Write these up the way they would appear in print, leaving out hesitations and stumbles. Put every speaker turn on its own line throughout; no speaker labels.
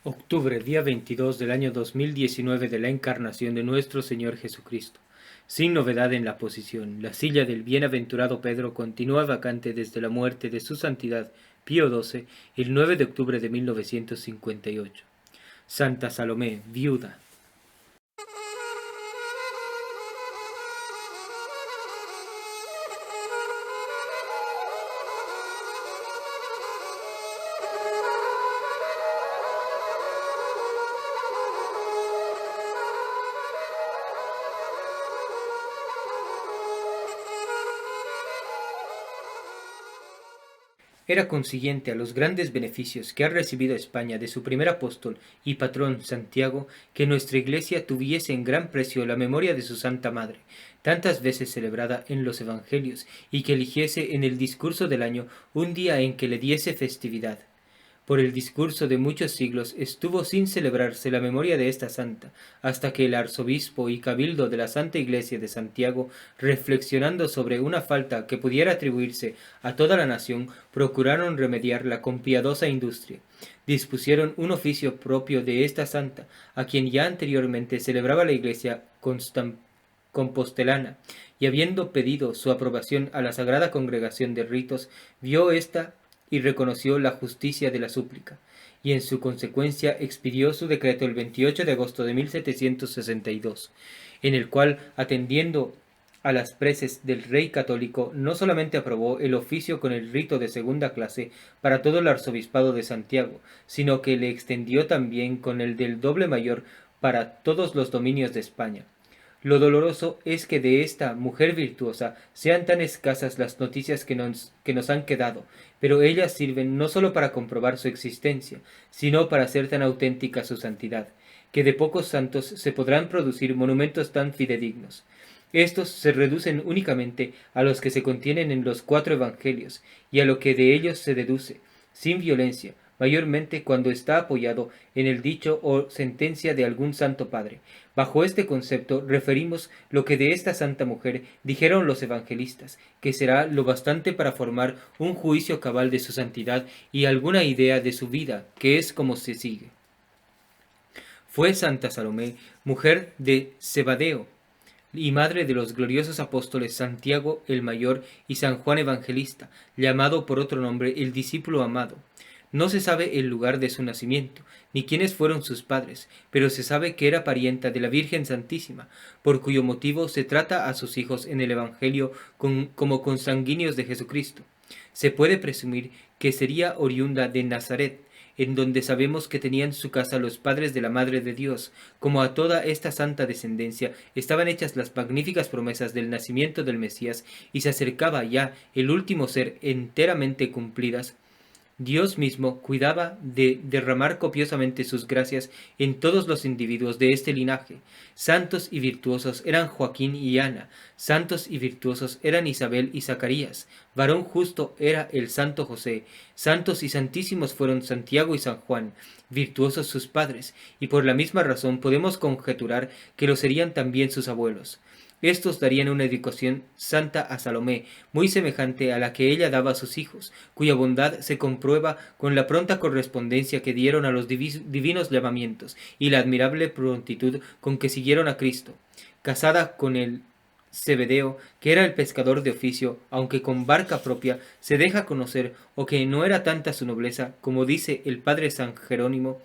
Octubre, día 22 del año 2019 de la encarnación de nuestro Señor Jesucristo. Sin novedad en la posición, la silla del bienaventurado Pedro continúa vacante desde la muerte de su santidad Pío XII el 9 de octubre de 1958. Santa Salomé, viuda. Era consiguiente a los grandes beneficios que ha recibido España de su primer apóstol y patrón Santiago, que nuestra Iglesia tuviese en gran precio la memoria de su Santa Madre, tantas veces celebrada en los Evangelios, y que eligiese en el discurso del año un día en que le diese festividad. Por el discurso de muchos siglos estuvo sin celebrarse la memoria de esta santa, hasta que el arzobispo y cabildo de la Santa Iglesia de Santiago, reflexionando sobre una falta que pudiera atribuirse a toda la nación, procuraron remediarla con piadosa industria. Dispusieron un oficio propio de esta santa, a quien ya anteriormente celebraba la Iglesia compostelana, y habiendo pedido su aprobación a la Sagrada Congregación de Ritos, vio esta y reconoció la justicia de la súplica, y en su consecuencia expidió su decreto el 28 de agosto de 1762, en el cual, atendiendo a las preces del rey católico, no solamente aprobó el oficio con el rito de segunda clase para todo el arzobispado de Santiago, sino que le extendió también con el del doble mayor para todos los dominios de España. Lo doloroso es que de esta mujer virtuosa sean tan escasas las noticias que nos han quedado, pero ellas sirven no sólo para comprobar su existencia, sino para hacer tan auténtica su santidad, que de pocos santos se podrán producir monumentos tan fidedignos. Estos se reducen únicamente a los que se contienen en los 4 evangelios, y a lo que de ellos se deduce, sin violencia, mayormente cuando está apoyado en el dicho o sentencia de algún santo padre. Bajo este concepto referimos lo que de esta santa mujer dijeron los evangelistas, que será lo bastante para formar un juicio cabal de su santidad y alguna idea de su vida, que es como se sigue. Fue Santa Salomé, mujer de Zebadeo, y madre de los gloriosos apóstoles Santiago el Mayor y San Juan Evangelista, llamado por otro nombre el discípulo amado. No se sabe el lugar de su nacimiento, ni quiénes fueron sus padres, pero se sabe que era parienta de la Virgen Santísima, por cuyo motivo se trata a sus hijos en el Evangelio como consanguíneos de Jesucristo. Se puede presumir que sería oriunda de Nazaret, en donde sabemos que tenían su casa los padres de la Madre de Dios. Como a toda esta santa descendencia estaban hechas las magníficas promesas del nacimiento del Mesías, y se acercaba ya el último ser enteramente cumplidas, Dios mismo cuidaba de derramar copiosamente sus gracias en todos los individuos de este linaje. Santos y virtuosos eran Joaquín y Ana, santos y virtuosos eran Isabel y Zacarías, varón justo era el santo José, santos y santísimos fueron Santiago y San Juan, virtuosos sus padres, y por la misma razón podemos conjeturar que lo serían también sus abuelos. Estos darían una educación santa a Salomé, muy semejante a la que ella daba a sus hijos, cuya bondad se comprueba con la pronta correspondencia que dieron a los divinos llamamientos y la admirable prontitud con que siguieron a Cristo. Casada con el Zebedeo, que era el pescador de oficio, aunque con barca propia, se deja conocer, o que no era tanta su nobleza, como dice el padre San Jerónimo,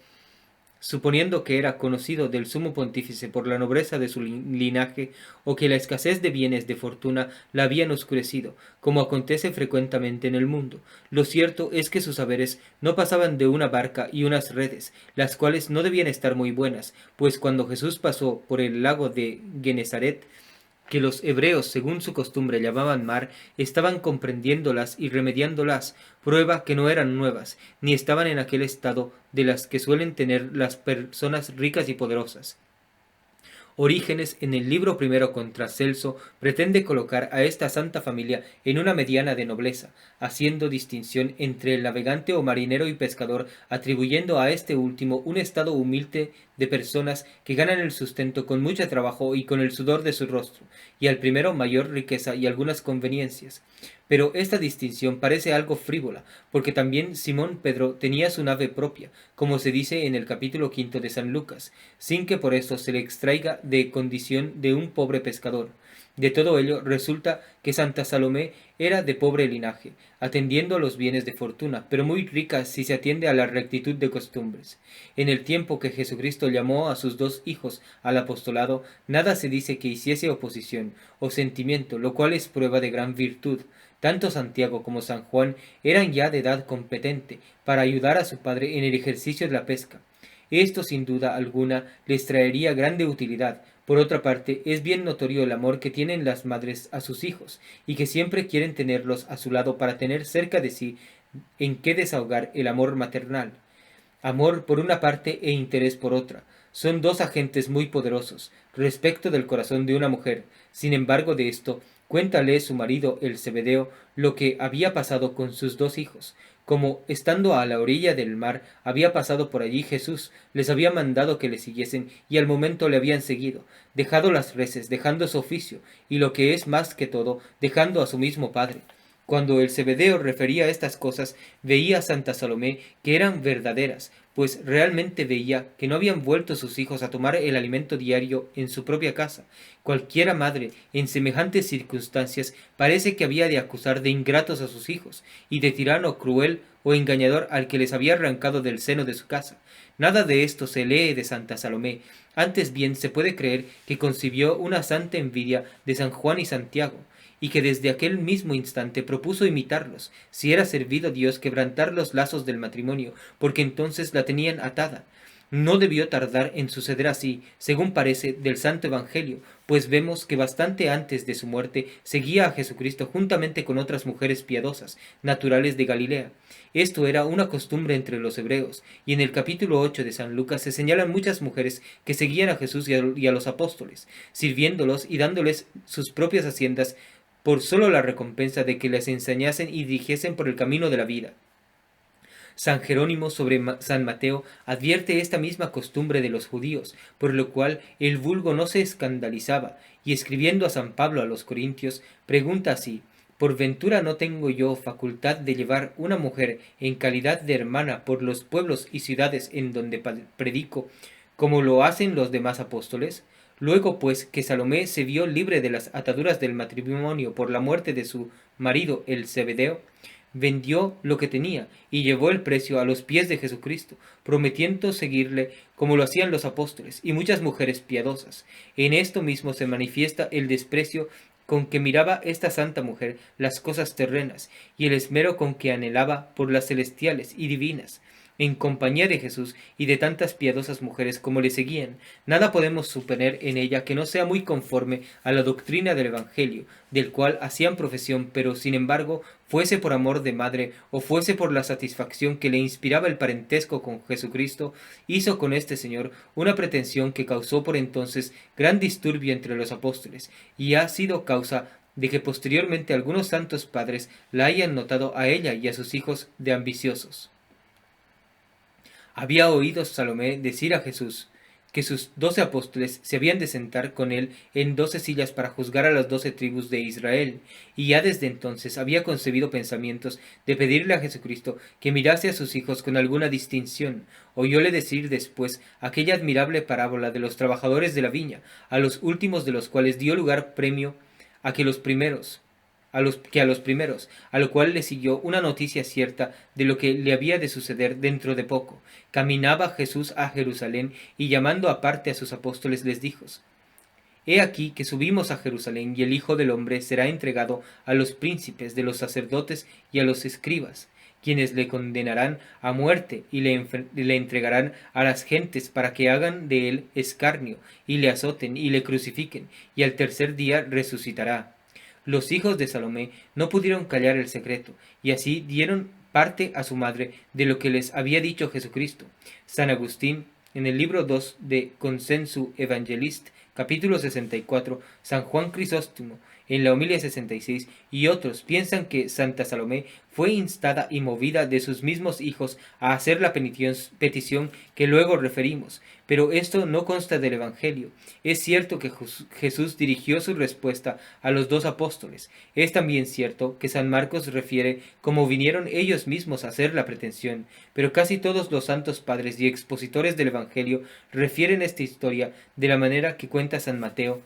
suponiendo que era conocido del sumo pontífice por la nobleza de su linaje, o que la escasez de bienes de fortuna la habían oscurecido, como acontece frecuentemente en el mundo. Lo cierto es que sus haberes no pasaban de una barca y unas redes, las cuales no debían estar muy buenas, pues cuando Jesús pasó por el lago de Genezaret, que los hebreos, según su costumbre, llamaban mar, estaban comprendiéndolas y remediándolas, prueba que no eran nuevas, ni estaban en aquel estado de las que suelen tener las personas ricas y poderosas. Orígenes, en el libro primero contra Celso, pretende colocar a esta santa familia en una mediana de nobleza, haciendo distinción entre el navegante o marinero y pescador, atribuyendo a este último un estado humilde de personas que ganan el sustento con mucho trabajo y con el sudor de su rostro, y al primero mayor riqueza y algunas conveniencias. Pero esta distinción parece algo frívola, porque también Simón Pedro tenía su nave propia, como se dice en el capítulo 5 de San Lucas, sin que por esto se le extraiga de condición de un pobre pescador. De todo ello resulta que Santa Salomé era de pobre linaje, atendiendo a los bienes de fortuna, pero muy rica si se atiende a la rectitud de costumbres. En el tiempo que Jesucristo llamó a sus dos hijos al apostolado, nada se dice que hiciese oposición o sentimiento, lo cual es prueba de gran virtud. Tanto Santiago como San Juan eran ya de edad competente para ayudar a su padre en el ejercicio de la pesca. Esto sin duda alguna les traería grande utilidad. Por otra parte, es bien notorio el amor que tienen las madres a sus hijos, y que siempre quieren tenerlos a su lado para tener cerca de sí en qué desahogar el amor maternal. Amor por una parte e interés por otra. Son dos agentes muy poderosos respecto del corazón de una mujer. Sin embargo de esto, cuéntale su marido el Zebedeo lo que había pasado con sus dos hijos. Como estando a la orilla del mar había pasado por allí Jesús, les había mandado que le siguiesen, y al momento le habían seguido, dejado las reses, dejando su oficio, y lo que es más que todo, dejando a su mismo padre. Cuando el Zebedeo refería estas cosas, veía a Santa Salomé que eran verdaderas, pues realmente veía que no habían vuelto sus hijos a tomar el alimento diario en su propia casa. Cualquiera madre, en semejantes circunstancias, parece que había de acusar de ingratos a sus hijos, y de tirano cruel o engañador al que les había arrancado del seno de su casa. Nada de esto se lee de Santa Salomé, antes bien se puede creer que concibió una santa envidia de San Juan y Santiago, y que desde aquel mismo instante propuso imitarlos, si era servido Dios quebrantar los lazos del matrimonio, porque entonces la tenían atada. No debió tardar en suceder así, según parece del Santo Evangelio, pues vemos que bastante antes de su muerte seguía a Jesucristo juntamente con otras mujeres piadosas, naturales de Galilea. Esto era una costumbre entre los hebreos, y en el capítulo 8 de San Lucas se señalan muchas mujeres que seguían a Jesús y a los apóstoles, sirviéndolos y dándoles sus propias haciendas por sólo la recompensa de que les enseñasen y dirigiesen por el camino de la vida. San Jerónimo sobre San Mateo advierte esta misma costumbre de los judíos, por lo cual el vulgo no se escandalizaba, y escribiendo a San Pablo a los Corintios, pregunta así: ¿Por ventura no tengo yo facultad de llevar una mujer en calidad de hermana por los pueblos y ciudades en donde predico, como lo hacen los demás apóstoles? Luego pues que Salomé se vio libre de las ataduras del matrimonio por la muerte de su marido el Zebedeo, vendió lo que tenía y llevó el precio a los pies de Jesucristo, prometiendo seguirle como lo hacían los apóstoles y muchas mujeres piadosas. En esto mismo se manifiesta el desprecio con que miraba esta santa mujer las cosas terrenas, y el esmero con que anhelaba por las celestiales y divinas. En compañía de Jesús y de tantas piadosas mujeres como le seguían, nada podemos suponer en ella que no sea muy conforme a la doctrina del Evangelio, del cual hacían profesión, pero sin embargo, fuese por amor de madre o fuese por la satisfacción que le inspiraba el parentesco con Jesucristo, hizo con este Señor una pretensión que causó por entonces gran disturbio entre los apóstoles, y ha sido causa de que posteriormente algunos santos padres la hayan notado a ella y a sus hijos de ambiciosos. Había oído Salomé decir a Jesús que sus 12 apóstoles se habían de sentar con él en 12 sillas para juzgar a las 12 tribus de Israel, y ya desde entonces había concebido pensamientos de pedirle a Jesucristo que mirase a sus hijos con alguna distinción. Oyóle decir después aquella admirable parábola de los trabajadores de la viña, a los últimos de los cuales dio lugar premio a que a los primeros, a lo cual le siguió una noticia cierta de lo que le había de suceder dentro de poco. Caminaba Jesús a Jerusalén, y llamando aparte a sus apóstoles les dijo: He aquí que subimos a Jerusalén, y el Hijo del Hombre será entregado a los príncipes de los sacerdotes y a los escribas, quienes le condenarán a muerte y le entregarán a las gentes para que hagan de él escarnio, y le azoten y le crucifiquen, y al tercer día resucitará. Los hijos de Salomé no pudieron callar el secreto, y así dieron parte a su madre de lo que les había dicho Jesucristo. San Agustín, en el libro 2 de Consensu Evangelist, capítulo 64, San Juan Crisóstomo, en la homilia 66, y otros piensan que Santa Salomé fue instada y movida de sus mismos hijos a hacer la petición que luego referimos, pero esto no consta del Evangelio. Es cierto que Jesús dirigió su respuesta a los dos apóstoles. Es también cierto que San Marcos refiere cómo vinieron ellos mismos a hacer la pretensión, pero casi todos los santos padres y expositores del Evangelio refieren esta historia de la manera que cuenta San Mateo,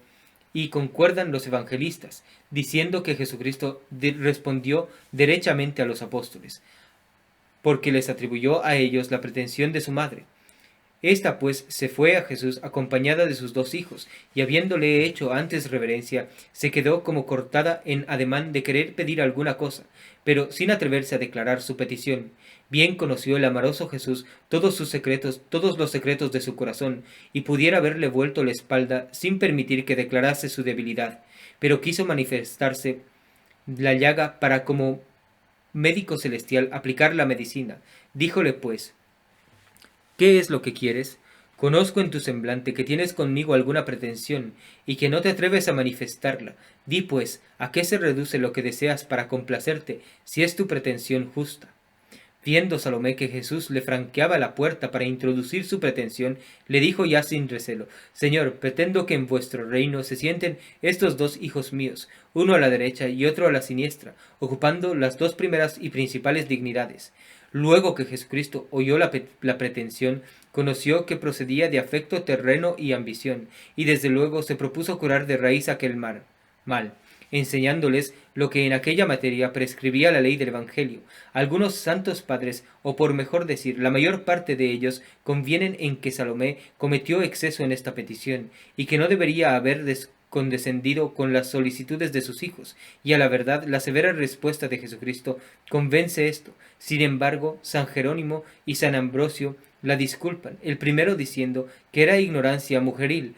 y concuerdan los evangelistas, diciendo que Jesucristo respondió derechamente a los apóstoles, porque les atribuyó a ellos la pretensión de su madre. Esta pues se fue a Jesús acompañada de sus dos hijos, y habiéndole hecho antes reverencia, se quedó como cortada en ademán de querer pedir alguna cosa, pero sin atreverse a declarar su petición. Bien conoció el amoroso Jesús todos los secretos de su corazón, y pudiera haberle vuelto la espalda sin permitir que declarase su debilidad, pero quiso manifestarse la llaga para como médico celestial aplicar la medicina. Díjole pues: ¿qué es lo que quieres? Conozco en tu semblante que tienes conmigo alguna pretensión, y que no te atreves a manifestarla. Di pues, ¿a qué se reduce lo que deseas para complacerte, si es tu pretensión justa? Viendo Salomé que Jesús le franqueaba la puerta para introducir su pretensión, le dijo ya sin recelo: Señor, pretendo que en vuestro reino se sienten estos dos hijos míos, uno a la derecha y otro a la siniestra, ocupando las dos primeras y principales dignidades. Luego que Jesucristo oyó la pretensión, conoció que procedía de afecto terreno y ambición, y desde luego se propuso curar de raíz aquel mal, enseñándoles lo que en aquella materia prescribía la ley del Evangelio. Algunos santos padres, o por mejor decir, la mayor parte de ellos, convienen en que Salomé cometió exceso en esta petición, y que no debería haber condescendido con las solicitudes de sus hijos, y a la verdad la severa respuesta de Jesucristo convence esto. Sin embargo, San Jerónimo y San Ambrosio la disculpan, el primero diciendo que era ignorancia mujeril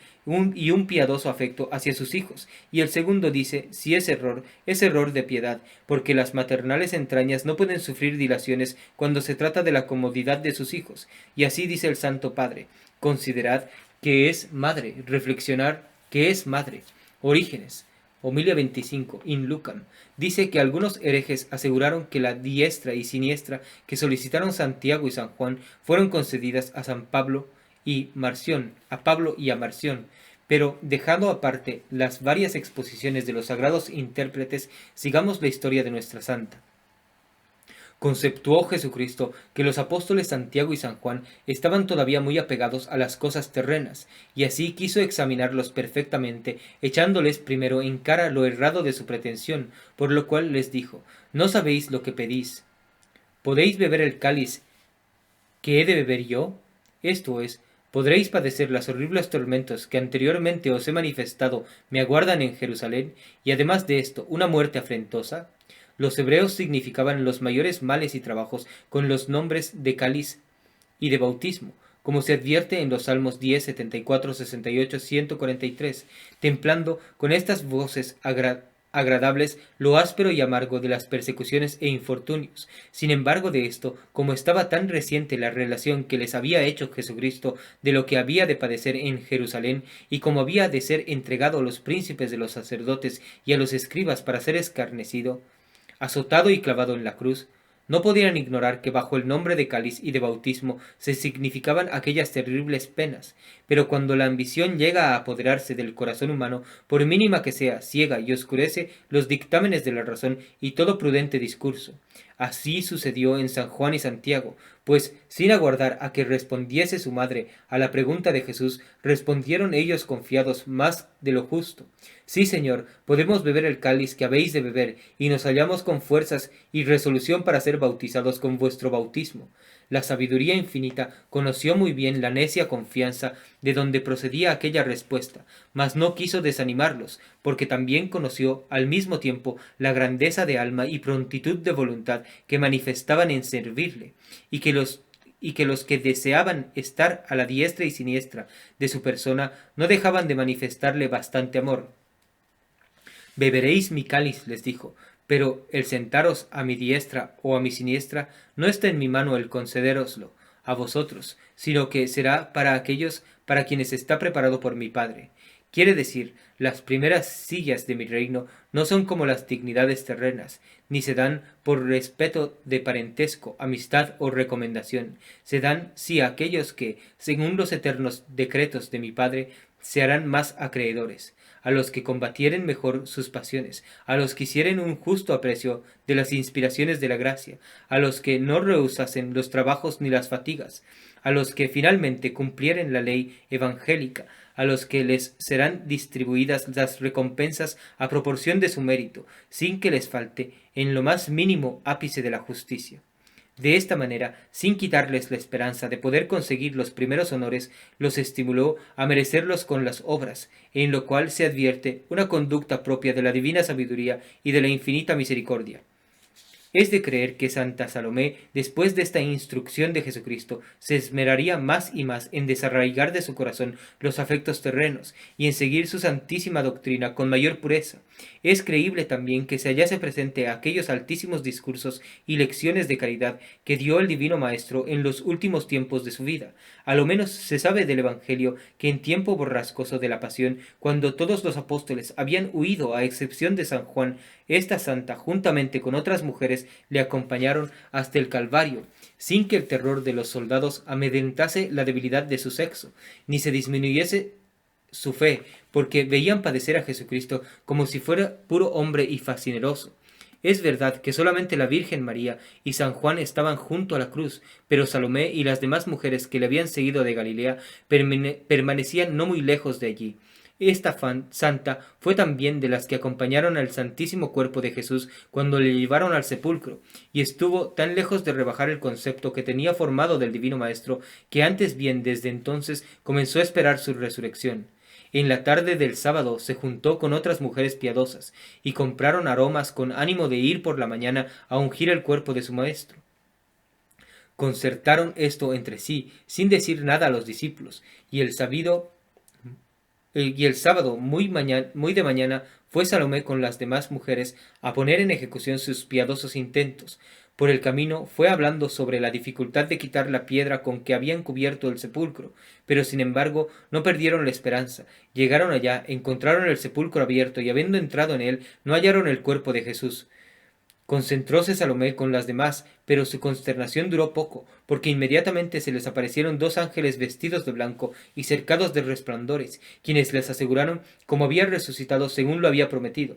y un piadoso afecto hacia sus hijos, y el segundo dice, si es error de piedad, porque las maternales entrañas no pueden sufrir dilaciones cuando se trata de la comodidad de sus hijos. Y así dice el Santo Padre: considerad que es madre, reflexionar que es madre. Orígenes, homilia 25, in Lucam, dice que algunos herejes aseguraron que la diestra y siniestra que solicitaron Santiago y San Juan fueron concedidas a San Pablo y Marción, a Pablo y a Marción. Pero dejando aparte las varias exposiciones de los sagrados intérpretes, sigamos la historia de nuestra santa. Conceptuó Jesucristo que los apóstoles Santiago y San Juan estaban todavía muy apegados a las cosas terrenas, y así quiso examinarlos perfectamente, echándoles primero en cara lo errado de su pretensión, por lo cual les dijo: ¿no sabéis lo que pedís? ¿Podéis beber el cáliz que he de beber yo? Esto es, ¿podréis padecer los horribles tormentos que anteriormente os he manifestado me aguardan en Jerusalén, y además de esto, una muerte afrentosa? Los hebreos significaban los mayores males y trabajos con los nombres de cáliz y de bautismo, como se advierte en los Salmos 10, 74, 68, 143, templando con estas voces agradables lo áspero y amargo de las persecuciones e infortunios. Sin embargo de esto, como estaba tan reciente la relación que les había hecho Jesucristo de lo que había de padecer en Jerusalén, y como había de ser entregado a los príncipes de los sacerdotes y a los escribas para ser escarnecido, azotado y clavado en la cruz, no podían ignorar que bajo el nombre de cáliz y de bautismo se significaban aquellas terribles penas, pero cuando la ambición llega a apoderarse del corazón humano, por mínima que sea, ciega y oscurece los dictámenes de la razón y todo prudente discurso. Así sucedió en San Juan y Santiago, pues sin aguardar a que respondiese su madre a la pregunta de Jesús, respondieron ellos confiados más de lo justo: sí, Señor, podemos beber el cáliz que habéis de beber, y nos hallamos con fuerzas y resolución para ser bautizados con vuestro bautismo. La sabiduría infinita conoció muy bien la necia confianza de donde procedía aquella respuesta, mas no quiso desanimarlos, porque también conoció al mismo tiempo la grandeza de alma y prontitud de voluntad que manifestaban en servirle, y que los que deseaban estar a la diestra y siniestra de su persona no dejaban de manifestarle bastante amor. Beberéis mi cáliz, les dijo, pero el sentaros a mi diestra o a mi siniestra no está en mi mano el concedéroslo a vosotros, sino que será para aquellos para quienes está preparado por mi Padre. Quiere decir, las primeras sillas de mi reino no son como las dignidades terrenas, ni se dan por respeto de parentesco, amistad o recomendación. Se dan sí a aquellos que, según los eternos decretos de mi Padre, se harán más acreedores, a los que combatieren mejor sus pasiones, a los que hicieren un justo aprecio de las inspiraciones de la gracia, a los que no rehusasen los trabajos ni las fatigas, a los que finalmente cumplieren la ley evangélica, a los que les serán distribuidas las recompensas a proporción de su mérito, sin que les falte en lo más mínimo ápice de la justicia. De esta manera, sin quitarles la esperanza de poder conseguir los primeros honores, los estimuló a merecerlos con las obras, en lo cual se advierte una conducta propia de la divina sabiduría y de la infinita misericordia. Es de creer que Santa Salomé, después de esta instrucción de Jesucristo, se esmeraría más y más en desarraigar de su corazón los afectos terrenos y en seguir su santísima doctrina con mayor pureza. Es creíble también que se hallase presente a aquellos altísimos discursos y lecciones de caridad que dio el Divino Maestro en los últimos tiempos de su vida. A lo menos se sabe del Evangelio que en tiempo borrascoso de la Pasión, cuando todos los apóstoles habían huido a excepción de San Juan, esta santa, juntamente con otras mujeres, le acompañaron hasta el Calvario, sin que el terror de los soldados amedrentase la debilidad de su sexo, ni se disminuyese su fe, porque veían padecer a Jesucristo como si fuera puro hombre y fascineroso. Es verdad que solamente la Virgen María y San Juan estaban junto a la cruz, pero Salomé y las demás mujeres que le habían seguido de Galilea permanecían no muy lejos de allí. Esta santa fue también de las que acompañaron al Santísimo Cuerpo de Jesús cuando le llevaron al sepulcro, y estuvo tan lejos de rebajar el concepto que tenía formado del Divino Maestro, que antes bien desde entonces comenzó a esperar su resurrección. En la tarde del sábado se juntó con otras mujeres piadosas, y compraron aromas con ánimo de ir por la mañana a ungir el cuerpo de su maestro. Concertaron esto entre sí, sin decir nada a los discípulos, y el sábado muy de mañana fue Salomé con las demás mujeres a poner en ejecución sus piadosos intentos. Por el camino fue hablando sobre la dificultad de quitar la piedra con que habían cubierto el sepulcro, pero sin embargo no perdieron la esperanza. Llegaron allá, encontraron el sepulcro abierto y habiendo entrado en él no hallaron el cuerpo de Jesús. Concentróse Salomé con las demás, pero su consternación duró poco, porque inmediatamente se les aparecieron dos ángeles vestidos de blanco y cercados de resplandores, quienes les aseguraron cómo había resucitado según lo había prometido.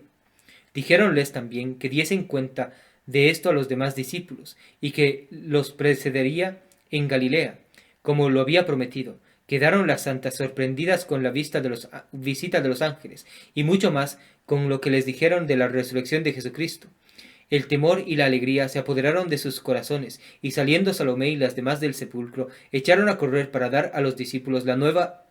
Dijéronles también que diesen cuenta de esto a los demás discípulos, y que los precedería en Galilea, como lo había prometido. Quedaron las santas sorprendidas con la visita de los ángeles, y mucho más con lo que les dijeron de la resurrección de Jesucristo. El temor y la alegría se apoderaron de sus corazones, y saliendo Salomé y las demás del sepulcro, echaron a correr para dar a los discípulos la nueva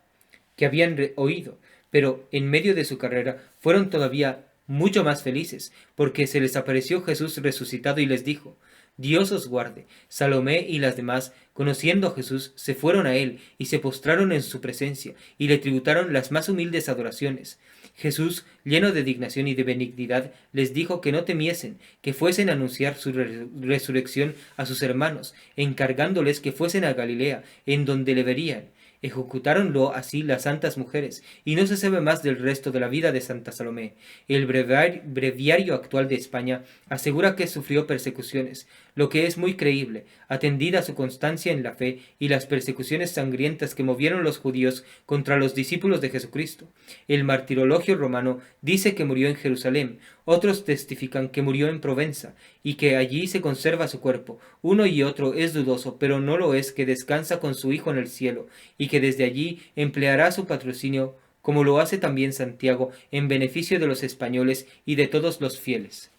que habían oído, pero en medio de su carrera fueron todavía mucho más felices, porque se les apareció Jesús resucitado y les dijo: Dios os guarde. Salomé y las demás, conociendo a Jesús, se fueron a él y se postraron en su presencia, y le tributaron las más humildes adoraciones. Jesús, lleno de dignación y de benignidad, les dijo que no temiesen, que fuesen a anunciar su resurrección a sus hermanos, encargándoles que fuesen a Galilea, en donde le verían. Ejecutáronlo así las santas mujeres, y no se sabe más del resto de la vida de Santa Salomé. El breviario actual de España asegura que sufrió persecuciones, lo que es muy creíble, atendida su constancia en la fe y las persecuciones sangrientas que movieron los judíos contra los discípulos de Jesucristo. El martirologio romano dice que murió en Jerusalén, otros testifican que murió en Provenza, y que allí se conserva su cuerpo. Uno y otro es dudoso, pero no lo es que descansa con su Hijo en el cielo, y que desde allí empleará su patrocinio, como lo hace también Santiago, en beneficio de los españoles y de todos los fieles.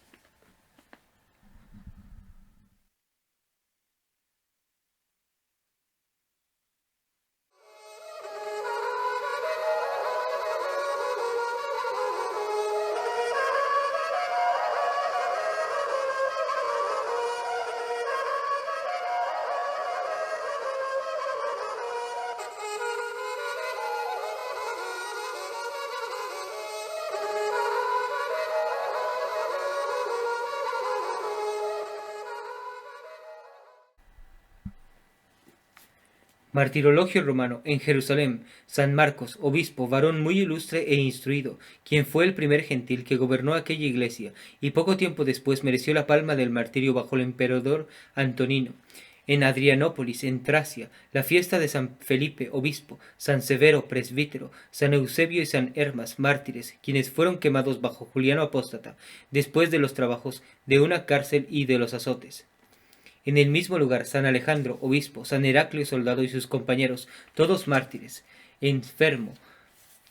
Martirologio romano en Jerusalén, San Marcos, obispo, varón muy ilustre e instruido, quien fue el primer gentil que gobernó aquella iglesia, y poco tiempo después mereció la palma del martirio bajo el emperador Antonino. En Adrianópolis, en Tracia, la fiesta de San Felipe, obispo, San Severo, presbítero, San Eusebio y San Hermas, mártires, quienes fueron quemados bajo Juliano Apóstata, después de los trabajos de una cárcel y de los azotes. En el mismo lugar, San Alejandro, obispo, San Heraclio, soldado y sus compañeros, todos mártires. Enfermo,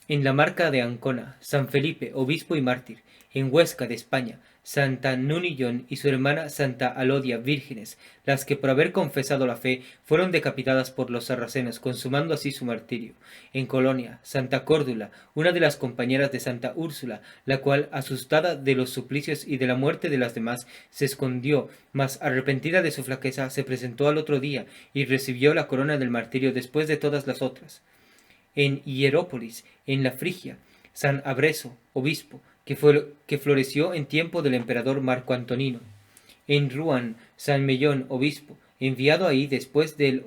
en la marca de Ancona, San Felipe, obispo y mártir. En Huesca de España, Santa Nunillón y su hermana Santa Alodia, vírgenes, las que por haber confesado la fe fueron decapitadas por los sarracenos, consumando así su martirio. En Colonia, Santa Córdula, una de las compañeras de Santa Úrsula, la cual, asustada de los suplicios y de la muerte de las demás, se escondió, mas arrepentida de su flaqueza, se presentó al otro día y recibió la corona del martirio después de todas las otras. En Hierópolis, en la Frigia, San Abreso, obispo, que floreció en tiempo del emperador Marco Antonino. En Rouen, San Mellón, obispo, enviado ahí después de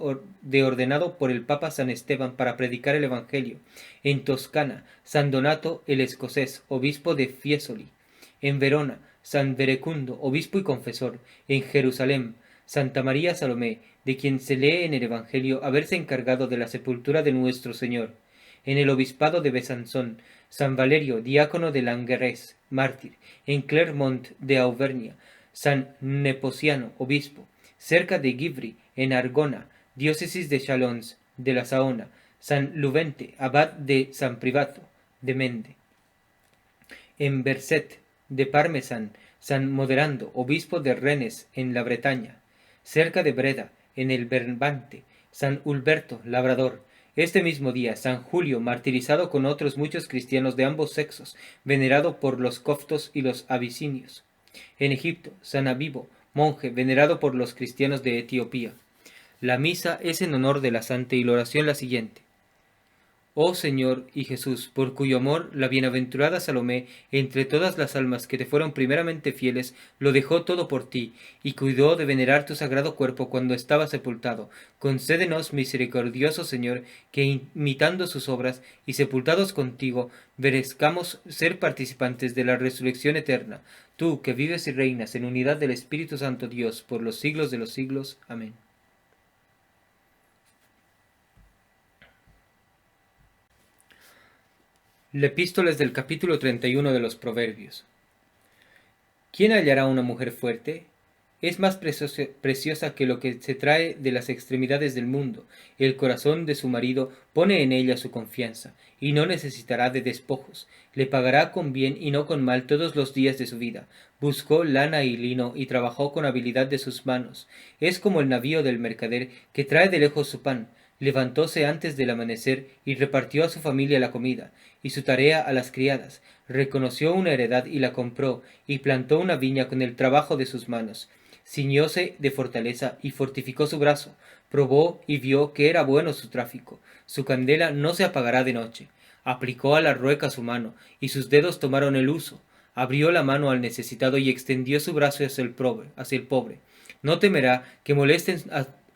ordenado por el Papa San Esteban para predicar el Evangelio. En Toscana, San Donato el escocés, obispo de Fiesoli. En Verona, San Verecundo, obispo y confesor. En Jerusalén, Santa María Salomé, de quien se lee en el Evangelio haberse encargado de la sepultura de nuestro Señor. En el obispado de Besanzón, San Valerio, diácono de Langueres, mártir. En Clermont de Auvernia, San Nepociano, obispo. Cerca de Givry, en Argona, diócesis de Chalons, de la Saona. San Luvente, abad de San Privato, de Mende. En Bercet, de Parmesan, San Moderando, obispo de Rennes, en la Bretaña. Cerca de Breda, en el Bernabante, San Hulberto, labrador. Este mismo día, San Julio, martirizado con otros muchos cristianos de ambos sexos, venerado por los coptos y los abisinios. En Egipto, San Abibo, monje, venerado por los cristianos de Etiopía. La misa es en honor de la santa y la oración la siguiente. Oh Señor y Jesús, por cuyo amor la bienaventurada Salomé, entre todas las almas que te fueron primeramente fieles, lo dejó todo por ti, y cuidó de venerar tu sagrado cuerpo cuando estaba sepultado. Concédenos, misericordioso Señor, que imitando sus obras y sepultados contigo, merezcamos ser participantes de la resurrección eterna. Tú, que vives y reinas en unidad del Espíritu Santo Dios, por los siglos de los siglos. Amén. La epístola es del capítulo 31 de los Proverbios. ¿Quién hallará una mujer fuerte? Es más preciosa que lo que se trae de las extremidades del mundo. El corazón de su marido pone en ella su confianza, y no necesitará de despojos. Le pagará con bien y no con mal todos los días de su vida. Buscó lana y lino y trabajó con habilidad de sus manos. Es como el navío del mercader que trae de lejos su pan. Levantóse antes del amanecer y repartió a su familia la comida, y su tarea a las criadas. Reconoció una heredad y la compró, y plantó una viña con el trabajo de sus manos. Ciñóse de fortaleza y fortificó su brazo. Probó y vio que era bueno su tráfico. Su candela no se apagará de noche. Aplicó a la rueca su mano, y sus dedos tomaron el uso. Abrió la mano al necesitado y extendió su brazo hacia el pobre. No temerá que molesten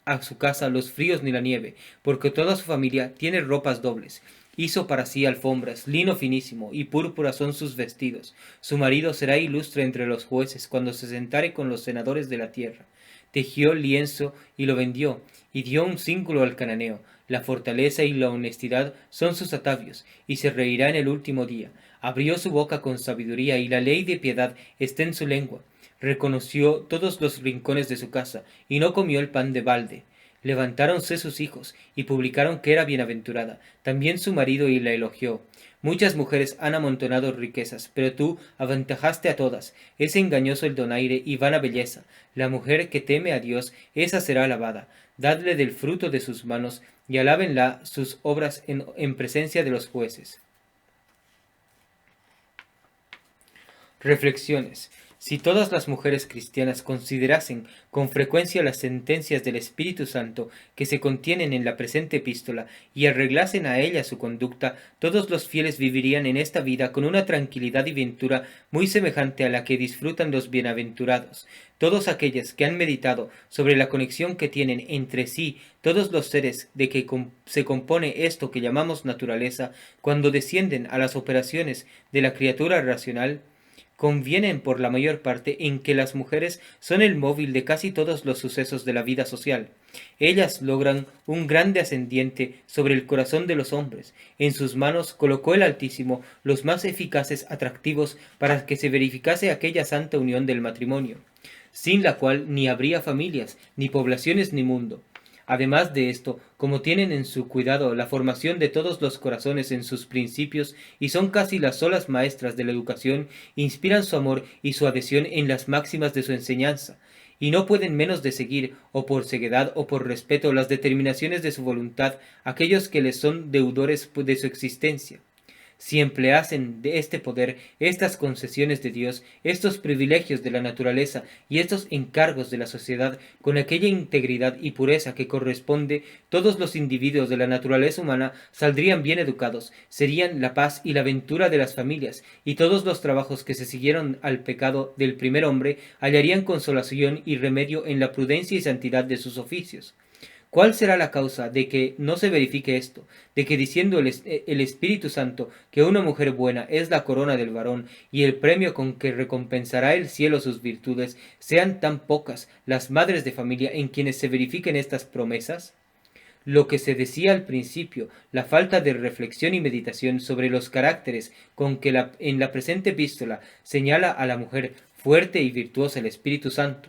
a su casa los fríos ni la nieve, porque toda su familia tiene ropas dobles. Hizo para sí alfombras, lino finísimo, y púrpura son sus vestidos. Su marido será ilustre entre los jueces, cuando se sentare con los senadores de la tierra. Tejió lienzo y lo vendió, y dio un cíngulo al cananeo. La fortaleza y la honestidad son sus atavios, y se reirá en el último día. Abrió su boca con sabiduría, y la ley de piedad está en su lengua. Reconoció todos los rincones de su casa, y no comió el pan de balde. Levantáronse sus hijos, y publicaron que era bienaventurada, también su marido, y la elogió. Muchas mujeres han amontonado riquezas, pero tú aventajaste a todas. Es engañoso el donaire y vana belleza. La mujer que teme a Dios, esa será alabada. Dadle del fruto de sus manos, y alábenla sus obras en presencia de los jueces. Reflexiones. Si todas las mujeres cristianas considerasen con frecuencia las sentencias del Espíritu Santo que se contienen en la presente epístola y arreglasen a ella su conducta, todos los fieles vivirían en esta vida con una tranquilidad y ventura muy semejante a la que disfrutan los bienaventurados. Todos aquellos que han meditado sobre la conexión que tienen entre sí todos los seres de que se compone esto que llamamos naturaleza, cuando descienden a las operaciones de la criatura racional, convienen por la mayor parte en que las mujeres son el móvil de casi todos los sucesos de la vida social. Ellas logran un grande ascendiente sobre el corazón de los hombres. En sus manos colocó el Altísimo los más eficaces atractivos para que se verificase aquella santa unión del matrimonio, sin la cual ni habría familias, ni poblaciones, ni mundo. Además de esto, como tienen en su cuidado la formación de todos los corazones en sus principios y son casi las solas maestras de la educación, inspiran su amor y su adhesión en las máximas de su enseñanza, y no pueden menos de seguir, o por ceguedad o por respeto, las determinaciones de su voluntad, aquellos que les son deudores de su existencia. Si empleasen de este poder, estas concesiones de Dios, estos privilegios de la naturaleza y estos encargos de la sociedad con aquella integridad y pureza que corresponde, todos los individuos de la naturaleza humana saldrían bien educados, serían la paz y la ventura de las familias, y todos los trabajos que se siguieron al pecado del primer hombre hallarían consolación y remedio en la prudencia y santidad de sus oficios. ¿Cuál será la causa de que no se verifique esto? De que diciendo el Espíritu Santo que una mujer buena es la corona del varón y el premio con que recompensará el cielo sus virtudes, sean tan pocas las madres de familia en quienes se verifiquen estas promesas? Lo que se decía al principio, la falta de reflexión y meditación sobre los caracteres con que en la presente epístola señala a la mujer fuerte y virtuosa el Espíritu Santo.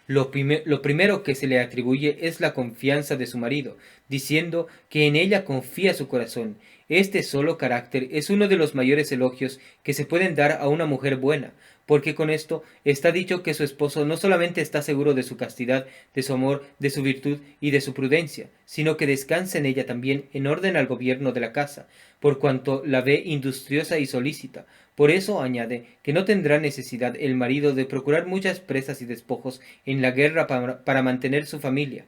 Lo primero que se le atribuye es la confianza de su marido, diciendo que en ella confía su corazón. Este solo carácter es uno de los mayores elogios que se pueden dar a una mujer buena, porque con esto está dicho que su esposo no solamente está seguro de su castidad, de su amor, de su virtud y de su prudencia, sino que descansa en ella también en orden al gobierno de la casa, por cuanto la ve industriosa y solícita. Por eso añade que no tendrá necesidad el marido de procurar muchas presas y despojos en la guerra para mantener su familia.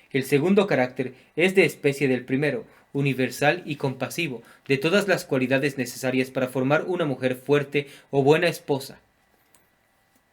El segundo carácter es de especie del primero, universal y compasivo, de todas las cualidades necesarias para formar una mujer fuerte o buena esposa.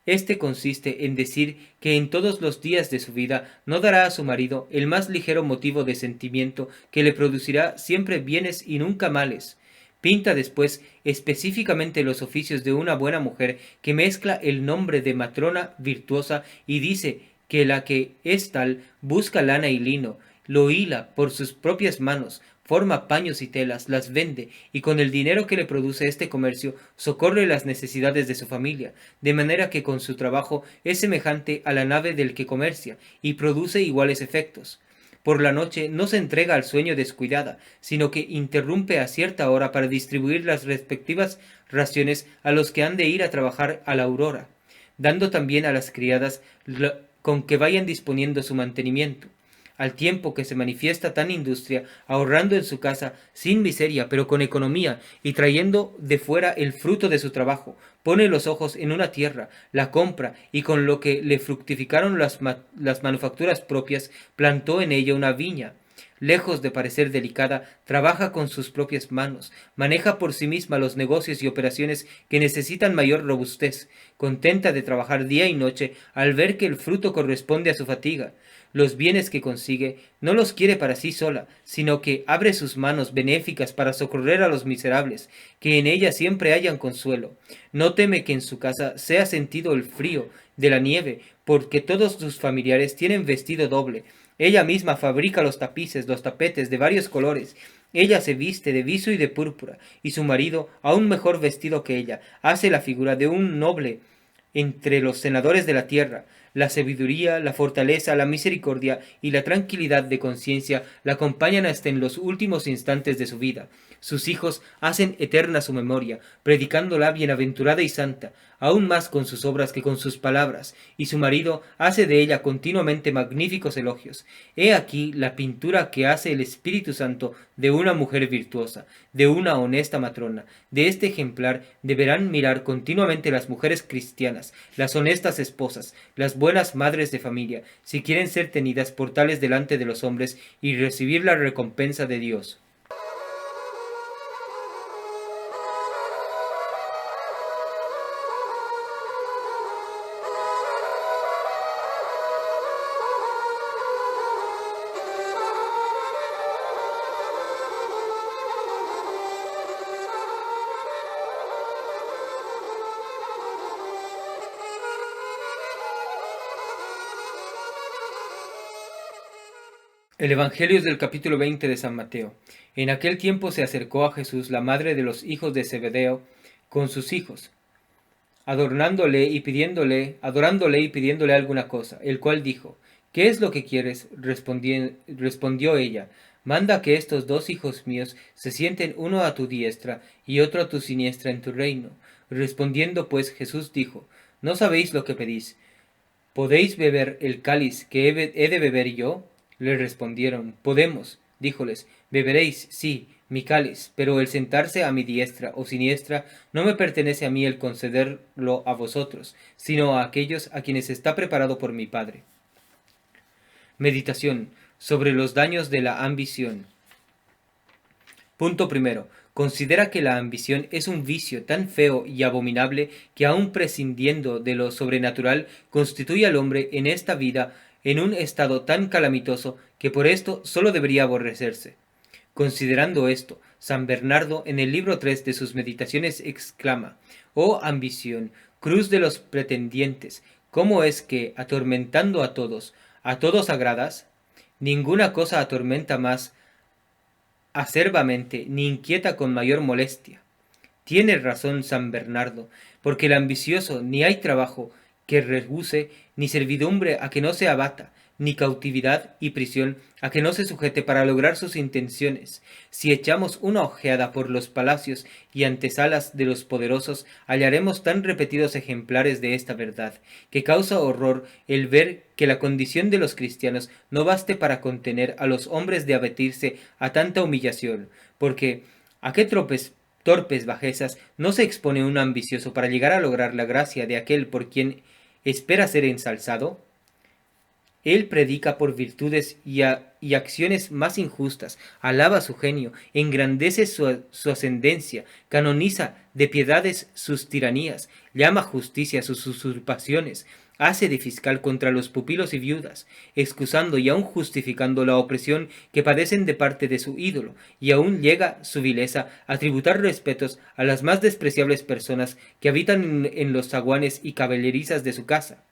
Este consiste en decir que en todos los días de su vida no dará a su marido el más ligero motivo de sentimiento que le producirá siempre bienes y nunca males. Pinta después específicamente los oficios de una buena mujer que mezcla el nombre de matrona virtuosa y dice que la que es tal busca lana y lino, lo hila por sus propias manos, forma paños y telas, las vende y con el dinero que le produce este comercio socorre las necesidades de su familia, de manera que con su trabajo es semejante a la nave del que comercia y produce iguales efectos. Por la noche no se entrega al sueño descuidada, sino que interrumpe a cierta hora para distribuir las respectivas raciones a los que han de ir a trabajar a la aurora, dando también a las criadas con que vayan disponiendo su mantenimiento. Al tiempo que se manifiesta tan industria, ahorrando en su casa sin miseria, pero con economía, y trayendo de fuera el fruto de su trabajo, pone los ojos en una tierra, la compra, y con lo que le fructificaron las manufacturas propias, plantó en ella una viña. Lejos de parecer delicada, trabaja con sus propias manos, maneja por sí misma los negocios y operaciones que necesitan mayor robustez, contenta de trabajar día y noche al ver que el fruto corresponde a su fatiga. Los bienes que consigue no los quiere para sí sola, sino que abre sus manos benéficas para socorrer a los miserables, que en ella siempre hayan consuelo. No teme que en su casa sea sentido el frío de la nieve, porque todos sus familiares tienen vestido doble. Ella misma fabrica los tapices, los tapetes de varios colores. Ella se viste de viso y de púrpura, y su marido, aún mejor vestido que ella, hace la figura de un noble entre los senadores de la tierra. La sabiduría, la fortaleza, la misericordia y la tranquilidad de conciencia la acompañan hasta en los últimos instantes de su vida. Sus hijos hacen eterna su memoria, predicándola bienaventurada y santa. aún más con sus obras que con sus palabras, y su marido hace de ella continuamente magníficos elogios. He aquí la pintura que hace el Espíritu Santo de una mujer virtuosa, de una honesta matrona. De este ejemplar deberán mirar continuamente las mujeres cristianas, las honestas esposas, las buenas madres de familia, si quieren ser tenidas por tales delante de los hombres y recibir la recompensa de Dios. El Evangelio es del capítulo 20 de San Mateo. En aquel tiempo se acercó a Jesús la madre de los hijos de Zebedeo con sus hijos, adorándole y pidiéndole alguna cosa, el cual dijo: ¿Qué es lo que quieres? Respondió ella: Manda que estos dos hijos míos se sienten uno a tu diestra y otro a tu siniestra en tu reino. Respondiendo pues Jesús dijo: ¿No sabéis lo que pedís? ¿Podéis beber el cáliz que he de beber yo? Le respondieron: Podemos. Díjoles: Beberéis, sí, mi cáliz, pero el sentarse a mi diestra o siniestra no me pertenece a mí el concederlo a vosotros, sino a aquellos a quienes está preparado por mi Padre. Meditación sobre los daños de la ambición. Punto primero. Considera que la ambición es un vicio tan feo y abominable que, aun prescindiendo de lo sobrenatural, constituye al hombre en esta vida en un estado tan calamitoso que por esto sólo debería aborrecerse. Considerando esto, San Bernardo en el libro 3 de sus Meditaciones exclama: «Oh ambición, cruz de los pretendientes, ¿cómo es que, atormentando a todos agradas? Ninguna cosa atormenta más acerbamente ni inquieta con mayor molestia». Tiene razón San Bernardo, porque el ambicioso ni hay trabajo que rehúse, ni servidumbre a que no se abata, ni cautividad y prisión a que no se sujete para lograr sus intenciones. Si echamos una ojeada por los palacios y antesalas de los poderosos, hallaremos tan repetidos ejemplares de esta verdad, que causa horror el ver que la condición de los cristianos no baste para contener a los hombres de abatirse a tanta humillación, porque ¿a qué torpes bajezas no se expone un ambicioso para llegar a lograr la gracia de aquel por quien espera ser ensalzado? Él predica por virtudes y acciones más injustas, alaba su genio, engrandece su ascendencia, canoniza de piedades sus tiranías, llama justicia sus usurpaciones, hace de fiscal contra los pupilos y viudas, excusando y aun justificando la opresión que padecen de parte de su ídolo, y aun llega su vileza a tributar respetos a las más despreciables personas que habitan en los zaguanes y caballerizas de su casa.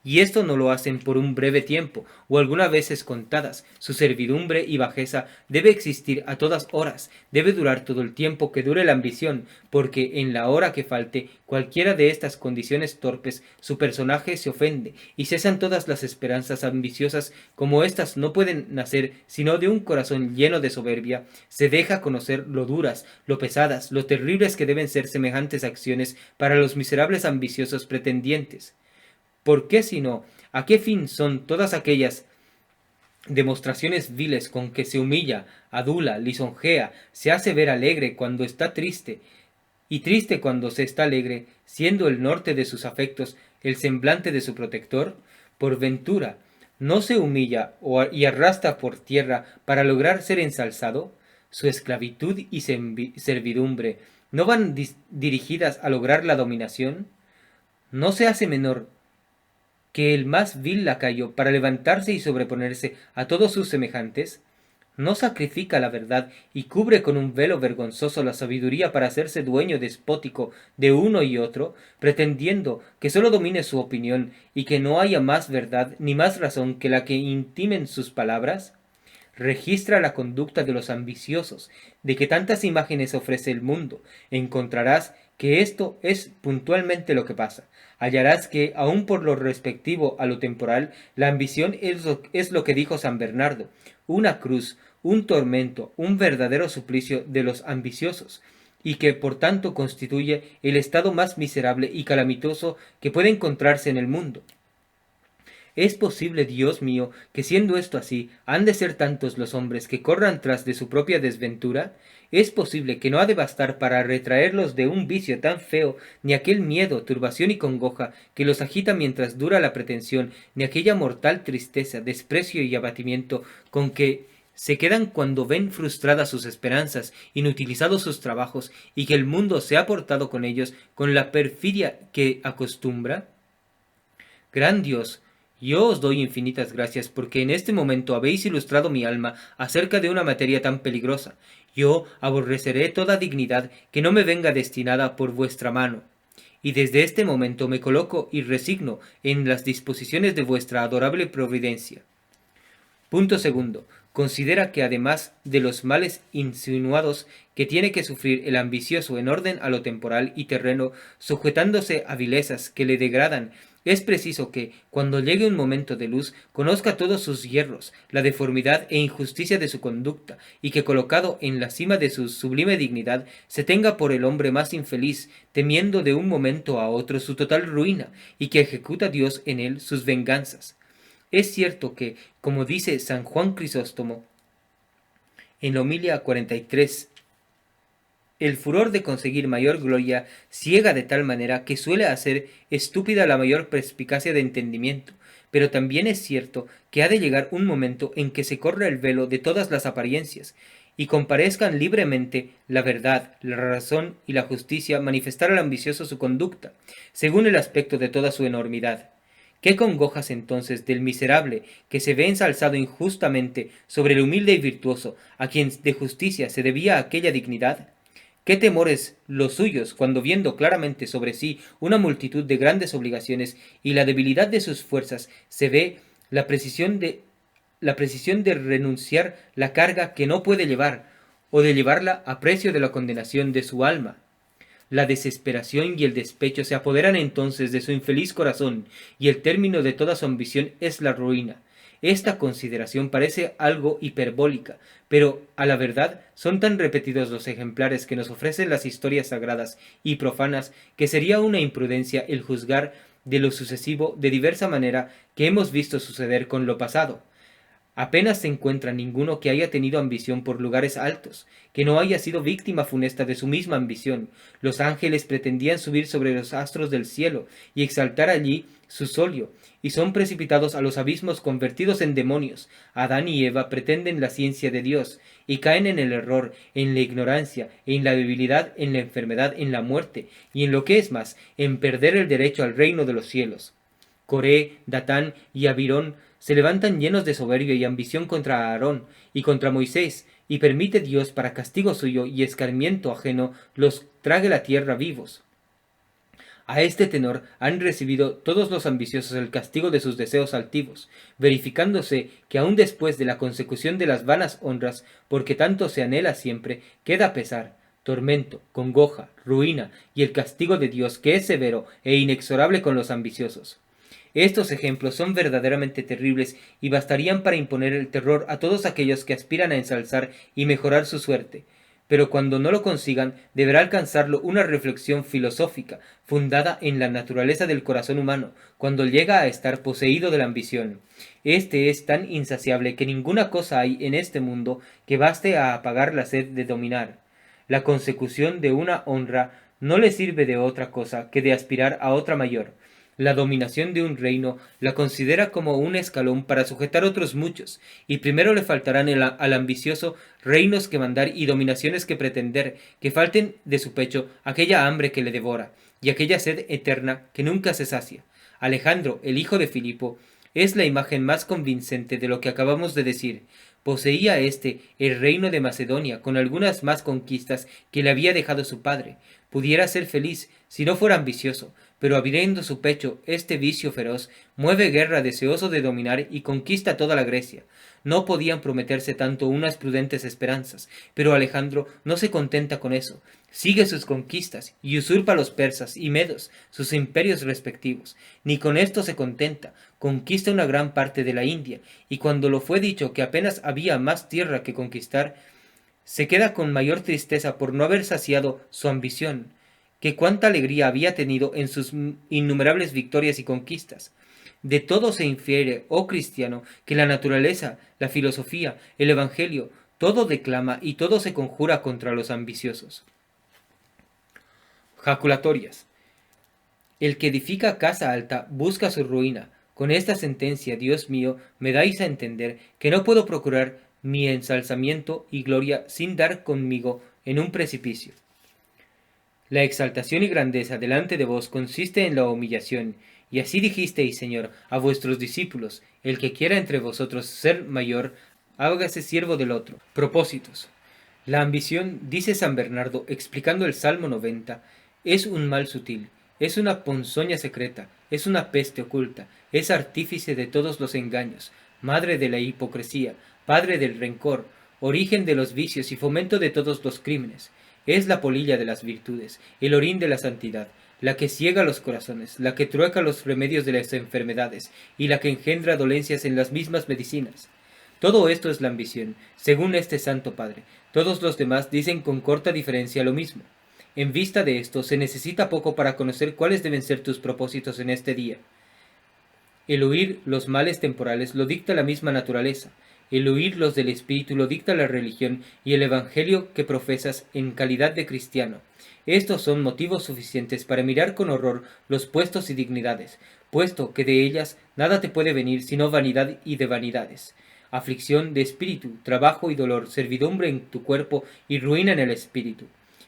Y esto no lo hacen por un breve tiempo, o algunas veces contadas. Su servidumbre y bajeza debe existir a todas horas, debe durar todo el tiempo que dure la ambición, porque en la hora que falte cualquiera de estas condiciones torpes, su personaje se ofende, y cesan todas las esperanzas ambiciosas. Como éstas no pueden nacer sino de un corazón lleno de soberbia, se deja conocer lo duras, lo pesadas, lo terribles que deben ser semejantes acciones para los miserables ambiciosos pretendientes. ¿Por qué si no? ¿A qué fin son todas aquellas demostraciones viles con que se humilla, adula, lisonjea, se hace ver alegre cuando está triste, y triste cuando se está alegre, siendo el norte de sus afectos el semblante de su protector? Por ventura, ¿no se humilla y arrastra por tierra para lograr ser ensalzado? Su esclavitud y servidumbre ¿no van dirigidas a lograr la dominación? ¿No se hace menor que el más vil lacayo para levantarse y sobreponerse a todos sus semejantes? ¿No sacrifica la verdad y cubre con un velo vergonzoso la sabiduría para hacerse dueño despótico de uno y otro, pretendiendo que sólo domine su opinión y que no haya más verdad ni más razón que la que intimen sus palabras? Registra la conducta de los ambiciosos, de que tantas imágenes ofrece el mundo. Encontrarás que esto es puntualmente lo que pasa. Hallarás que, aun por lo respectivo a lo temporal, la ambición es lo que dijo San Bernardo: una cruz, un tormento, un verdadero suplicio de los ambiciosos. y que por tanto constituye el estado más miserable y calamitoso que puede encontrarse en el mundo. ¿Es posible, Dios mío, que siendo esto así, han de ser tantos los hombres que corran tras de su propia desventura? ¿Es posible que no ha de bastar para retraerlos de un vicio tan feo, ni aquel miedo, turbación y congoja que los agita mientras dura la pretensión, ni aquella mortal tristeza, desprecio y abatimiento con que se quedan cuando ven frustradas sus esperanzas, inutilizados sus trabajos, y que el mundo se ha portado con ellos con la perfidia que acostumbra? Gran Dios, yo os doy infinitas gracias porque en este momento habéis ilustrado mi alma acerca de una materia tan peligrosa. Yo aborreceré toda dignidad que no me venga destinada por vuestra mano. Y desde este momento me coloco y resigno en las disposiciones de vuestra adorable providencia. Punto segundo. Considera que además de los males insinuados que tiene que sufrir el ambicioso en orden a lo temporal y terreno, sujetándose a vilezas que le degradan, es preciso que, cuando llegue un momento de luz, conozca todos sus hierros, la deformidad e injusticia de su conducta, y que colocado en la cima de su sublime dignidad, se tenga por el hombre más infeliz, temiendo de un momento a otro su total ruina, y que ejecuta Dios en él sus venganzas. Es cierto que, como dice San Juan Crisóstomo en la homilia 43, el furor de conseguir mayor gloria ciega de tal manera que suele hacer estúpida la mayor perspicacia de entendimiento, pero también es cierto que ha de llegar un momento en que se corra el velo de todas las apariencias, y comparezcan libremente la verdad, la razón y la justicia manifestar al ambicioso su conducta, según el aspecto de toda su enormidad. ¿Qué congojas entonces del miserable que se ve ensalzado injustamente sobre el humilde y virtuoso, a quien de justicia se debía aquella dignidad? ¿Qué temores los suyos cuando viendo claramente sobre sí una multitud de grandes obligaciones y la debilidad de sus fuerzas se ve la precisión de renunciar la carga que no puede llevar o de llevarla a precio de la condenación de su alma? La desesperación y el despecho se apoderan entonces de su infeliz corazón, y el término de toda su ambición es la ruina. Esta consideración parece algo hiperbólica, pero a la verdad son tan repetidos los ejemplares que nos ofrecen las historias sagradas y profanas que sería una imprudencia el juzgar de lo sucesivo de diversa manera que hemos visto suceder con lo pasado. Apenas se encuentra ninguno que haya tenido ambición por lugares altos, que no haya sido víctima funesta de su misma ambición. Los ángeles pretendían subir sobre los astros del cielo y exaltar allí su solio, y son precipitados a los abismos convertidos en demonios. Adán y Eva pretenden la ciencia de Dios, y caen en el error, en la ignorancia, en la debilidad, en la enfermedad, en la muerte, y en lo que es más, en perder el derecho al reino de los cielos. Coré, Datán y Abirón se levantan llenos de soberbia y ambición contra Aarón y contra Moisés, y permite Dios para castigo suyo y escarmiento ajeno los trague la tierra vivos. A este tenor han recibido todos los ambiciosos el castigo de sus deseos altivos, verificándose que aun después de la consecución de las vanas honras, porque tanto se anhela siempre, queda pesar, tormento, congoja, ruina y el castigo de Dios que es severo e inexorable con los ambiciosos. Estos ejemplos son verdaderamente terribles y bastarían para imponer el terror a todos aquellos que aspiran a ensalzar y mejorar su suerte. Pero cuando no lo consigan, deberá alcanzarlo una reflexión filosófica, fundada en la naturaleza del corazón humano, cuando llega a estar poseído de la ambición. Este es tan insaciable que ninguna cosa hay en este mundo que baste a apagar la sed de dominar. La consecución de una honra no le sirve de otra cosa que de aspirar a otra mayor. La dominación de un reino la considera como un escalón para sujetar otros muchos, y primero le faltarán al ambicioso reinos que mandar y dominaciones que pretender, que falten de su pecho aquella hambre que le devora, y aquella sed eterna que nunca se sacia. Alejandro, el hijo de Filipo, es la imagen más convincente de lo que acabamos de decir. Poseía éste el reino de Macedonia con algunas más conquistas que le había dejado su padre. Pudiera ser feliz si no fuera ambicioso, pero abriendo su pecho este vicio feroz, mueve guerra deseoso de dominar y conquista toda la Grecia. No podían prometerse tanto unas prudentes esperanzas, pero Alejandro no se contenta con eso. Sigue sus conquistas y usurpa a los persas y medos, sus imperios respectivos. Ni con esto se contenta, conquista una gran parte de la India, y cuando lo fue dicho que apenas había más tierra que conquistar, se queda con mayor tristeza por no haber saciado su ambición, que cuánta alegría había tenido en sus innumerables victorias y conquistas. De todo se infiere, oh cristiano, que la naturaleza, la filosofía, el evangelio, todo declama y todo se conjura contra los ambiciosos. Jaculatorias. El que edifica casa alta busca su ruina. Con esta sentencia, Dios mío, me dais a entender que no puedo procurar mi ensalzamiento y gloria sin dar conmigo en un precipicio. La exaltación y grandeza delante de vos consiste en la humillación, y así dijisteis, Señor, a vuestros discípulos, el que quiera entre vosotros ser mayor, hágase siervo del otro. Propósitos. La ambición, dice San Bernardo, explicando el Salmo 90, es un mal sutil, es una ponzoña secreta, es una peste oculta, es artífice de todos los engaños, madre de la hipocresía, padre del rencor, origen de los vicios y fomento de todos los crímenes. Es la polilla de las virtudes, el orín de la santidad, la que ciega los corazones, la que trueca los remedios de las enfermedades y la que engendra dolencias en las mismas medicinas. Todo esto es la ambición, según este Santo Padre. Todos los demás dicen con corta diferencia lo mismo. En vista de esto, se necesita poco para conocer cuáles deben ser tus propósitos en este día. El huir los males temporales lo dicta la misma naturaleza. El huir los del espíritu lo dicta la religión y el evangelio que profesas en calidad de cristiano. Estos son motivos suficientes para mirar con horror los puestos y dignidades, puesto que de ellas nada te puede venir sino vanidad y de vanidades. Aflicción de espíritu, trabajo y dolor, servidumbre en tu cuerpo y ruina en el espíritu.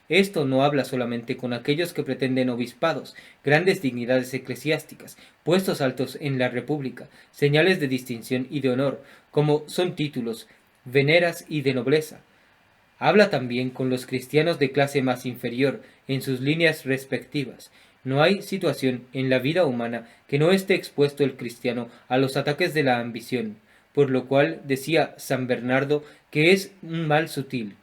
Esto no habla solamente con aquellos que pretenden obispados, grandes dignidades eclesiásticas, puestos altos en la república, señales de distinción y de honor, como son títulos, veneras y de nobleza. Habla también con los cristianos de clase más inferior, en sus líneas respectivas. No hay situación en la vida humana que no esté expuesto el cristiano a los ataques de la ambición, por lo cual decía San Bernardo que es un mal sutil.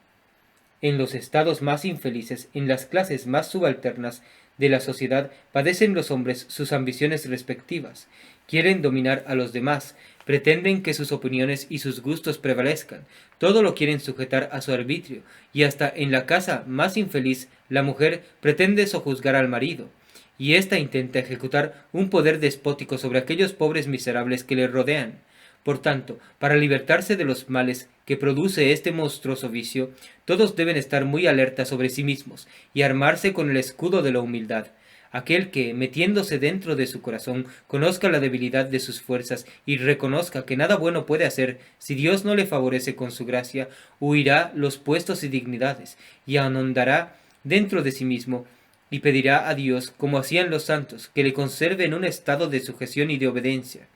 En los estados más infelices, en las clases más subalternas de la sociedad, padecen los hombres sus ambiciones respectivas. Quieren dominar a los demás, pretenden que sus opiniones y sus gustos prevalezcan, todo lo quieren sujetar a su arbitrio, y hasta en la casa más infeliz la mujer pretende sojuzgar al marido, y ésta intenta ejecutar un poder despótico sobre aquellos pobres miserables que le rodean. Por tanto, para libertarse de los males que produce este monstruoso vicio, todos deben estar muy alerta sobre sí mismos y armarse con el escudo de la humildad. Aquel que, metiéndose dentro de su corazón, conozca la debilidad de sus fuerzas y reconozca que nada bueno puede hacer si Dios no le favorece con su gracia, huirá los puestos y dignidades y ahondará dentro de sí mismo y pedirá a Dios, como hacían los santos, que le conserve en un estado de sujeción y de obediencia.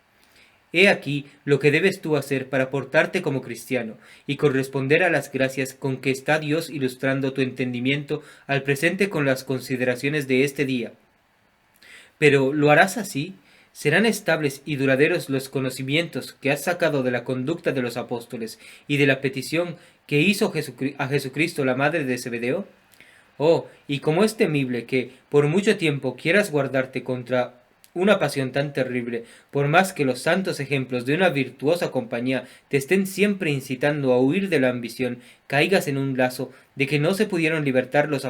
He aquí lo que debes tú hacer para portarte como cristiano y corresponder a las gracias con que está Dios ilustrando tu entendimiento al presente con las consideraciones de este día. Pero ¿lo harás así? ¿Serán estables y duraderos los conocimientos que has sacado de la conducta de los apóstoles y de la petición que hizo a Jesucristo la madre de Zebedeo? Oh, y como es temible que por mucho tiempo quieras guardarte contra una pasión tan terrible, por más que los santos ejemplos de una virtuosa compañía te estén siempre incitando a huir de la ambición, caigas en un lazo de que no se pudieron libertar los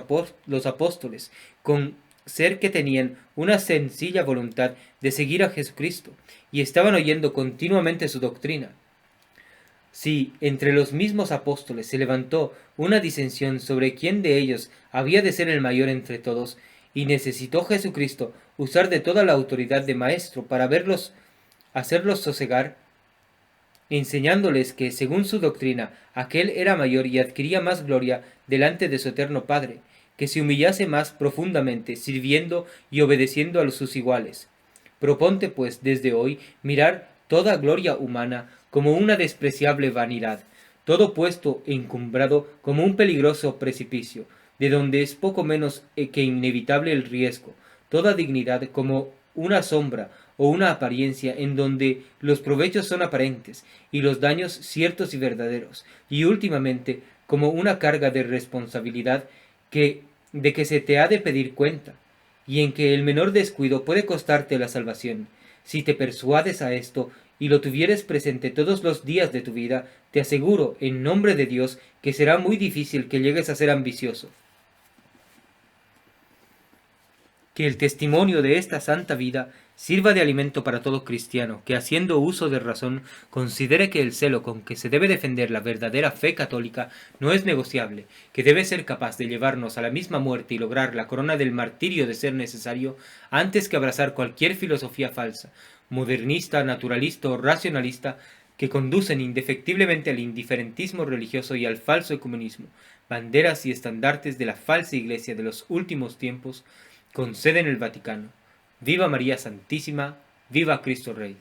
apóstoles, con ser que tenían una sencilla voluntad de seguir a Jesucristo, y estaban oyendo continuamente su doctrina. Si entre los mismos apóstoles se levantó una disensión sobre quién de ellos había de ser el mayor entre todos, y necesitó Jesucristo usar de toda la autoridad de maestro para hacerlos sosegar, enseñándoles que, según su doctrina, aquel era mayor y adquiría más gloria delante de su eterno Padre, que se humillase más profundamente, sirviendo y obedeciendo a sus iguales. Proponte, pues, desde hoy, mirar toda gloria humana como una despreciable vanidad, todo puesto e encumbrado como un peligroso precipicio, de donde es poco menos que inevitable el riesgo, toda dignidad como una sombra o una apariencia en donde los provechos son aparentes y los daños ciertos y verdaderos, y últimamente como una carga de responsabilidad de que se te ha de pedir cuenta, y en que el menor descuido puede costarte la salvación. Si te persuades a esto y lo tuvieres presente todos los días de tu vida, te aseguro, en nombre de Dios, que será muy difícil que llegues a ser ambicioso. Que el testimonio de esta santa vida sirva de alimento para todo cristiano, que haciendo uso de razón considere que el celo con que se debe defender la verdadera fe católica no es negociable, que debe ser capaz de llevarnos a la misma muerte y lograr la corona del martirio de ser necesario, antes que abrazar cualquier filosofía falsa, modernista, naturalista o racionalista, que conducen indefectiblemente al indiferentismo religioso y al falso ecumenismo, banderas y estandartes de la falsa iglesia de los últimos tiempos, con sede en el Vaticano. Viva María Santísima, viva Cristo Rey.